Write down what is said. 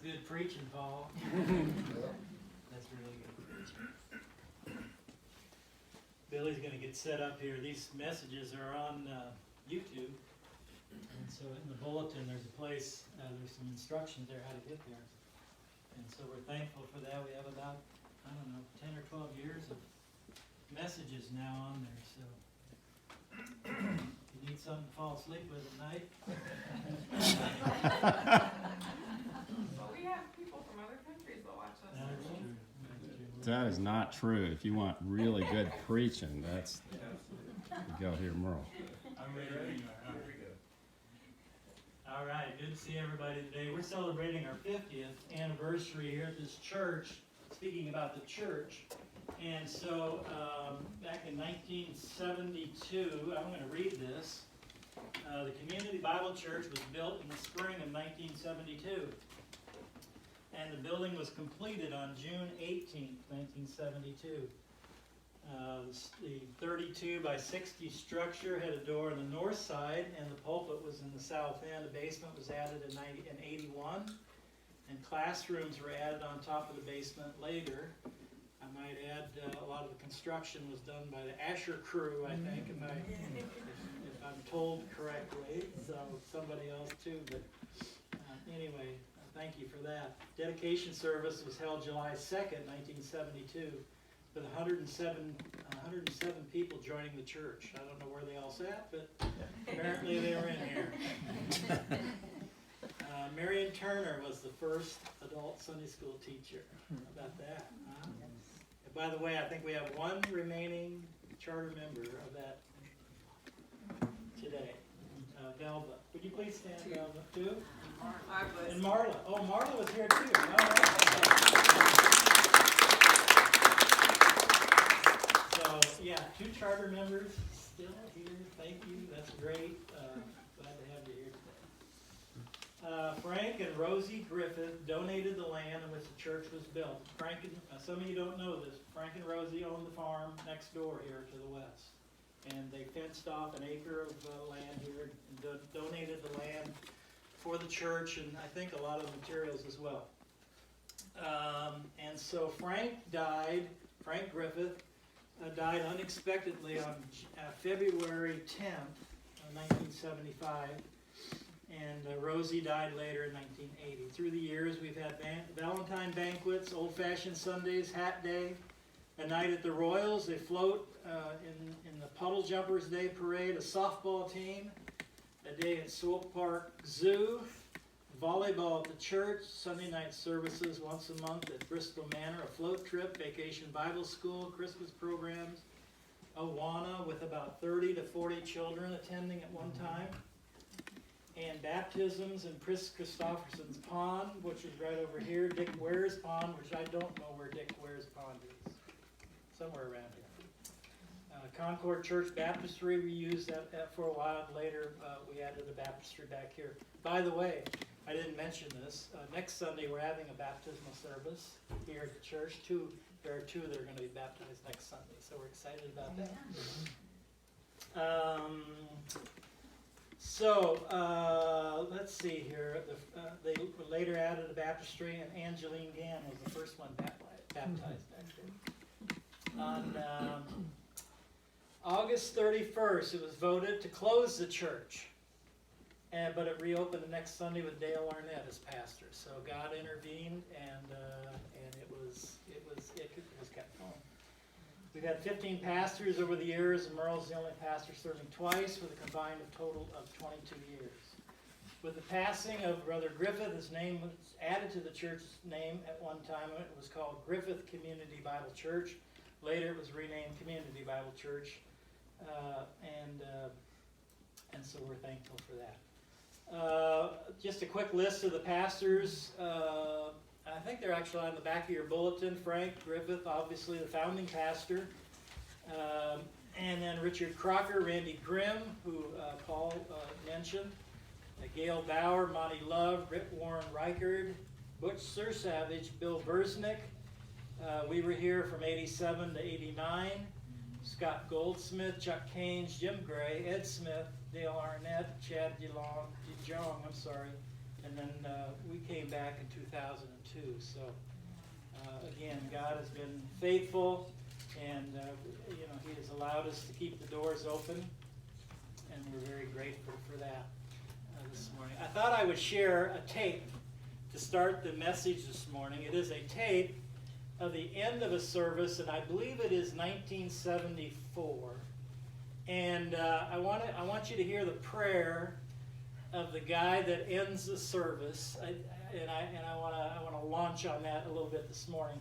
good preaching, Paul. That's really good preaching. Billy's going to get set up here. These messages are on YouTube. And so in the bulletin, there's a place, there's some instructions there how to get there. And so we're thankful for that. We have about, 10 or 12 years of messages now on there. So if you need something to fall asleep with at night. Well, we have people from other countries that watch us. That is true. That is not true. If you want really good preaching, that's you go hear Merle. I'm ready. All right, good to see everybody today. We're celebrating our 50th anniversary here at this church, speaking about the church. And so back in 1972, I'm going to read this. The Community Bible Church was built in the spring of 1972. And the building was completed on June 18th, 1972. The 32 by 60 structure had a door on the north side, and the pulpit was in the south end. The basement was added in 81, and classrooms were added on top of the basement later. I might add a lot of the construction was done by the Asher crew, I think, if I'm told correctly. So somebody else too, but anyway, thank you for that. Dedication service was held July 2nd, 1972. With 107 people joining the church. I don't know where they all sat, but apparently they were in here. Marion Turner was the first adult Sunday school teacher. How about that? Huh? And by the way, I think we have one remaining charter member of that today. Velva. Would you please stand, Velva? Two? And Marla. Oh, Marla was here too. All right. So, yeah, 2 charter members still here. Thank you. That's great. Glad to have you here today. Frank and Rosie Griffith donated the land in which the church was built. Frank and, some of you don't know this, Frank and Rosie owned the farm next door here to the west. And they fenced off an acre of land here and donated the land for the church, and I think a lot of materials as well. And so Frank Griffith, died unexpectedly on February 10th, 1975, and Rosie died later in 1980. Through the years, we've had Valentine banquets, old-fashioned Sundays, hat day, a night at the Royals. They float in the Puddle Jumpers Day Parade, a softball team, a day at Swope Park Zoo, volleyball at the church, Sunday night services once a month at Bristol Manor, a float trip, vacation Bible school, Christmas programs, Awana with about 30 to 40 children attending at one time, and baptisms in Chris Christopherson's pond, which is right over here, Dick Ware's pond, which I don't know where Dick Ware's pond is, somewhere around here. Concord Church Baptistry, we used that for a while, and later we added a baptistry back here. By the way, I didn't mention this. Next Sunday, we're having a baptismal service here at the church. There are 2 that are going to be baptized next Sunday, so we're excited about that. Let's see here. They later added a baptistry, and Angeline Gann was the first one baptized back there. On August 31st, it was voted to close the church. But it reopened the next Sunday with Dale Arnett as pastor. So God intervened, and it was kept going. We've had 15 pastors over the years, and Merle's the only pastor serving twice, with a combined total of 22 years. With the passing of Brother Griffith, his name was added to the church's name at one time. It was called Griffith Community Bible Church. Later, it was renamed Community Bible Church, and so we're thankful for that. Just a quick list of the pastors. I think they're actually on the back of your bulletin. Frank Griffith, obviously the founding pastor. And then Richard Crocker, Randy Grimm, who Paul mentioned. Gail Bauer, Monty Love, Britt Warren Reichard, Butch Sir Savage, Bill Bersnick. We were here from 87 to 89. Scott Goldsmith, Chuck Caines, Jim Gray, Ed Smith, Dale Arnett, Chad DeJong, and then we came back in 2002. So again, God has been faithful, and He has allowed us to keep the doors open, and we're very grateful for that this morning. I thought I would share a tape to start the message this morning. It is a tape of the end of a service, and I believe it is 1974. And I want you to hear the prayer of the guy that ends the service, and I want to launch on that a little bit this morning.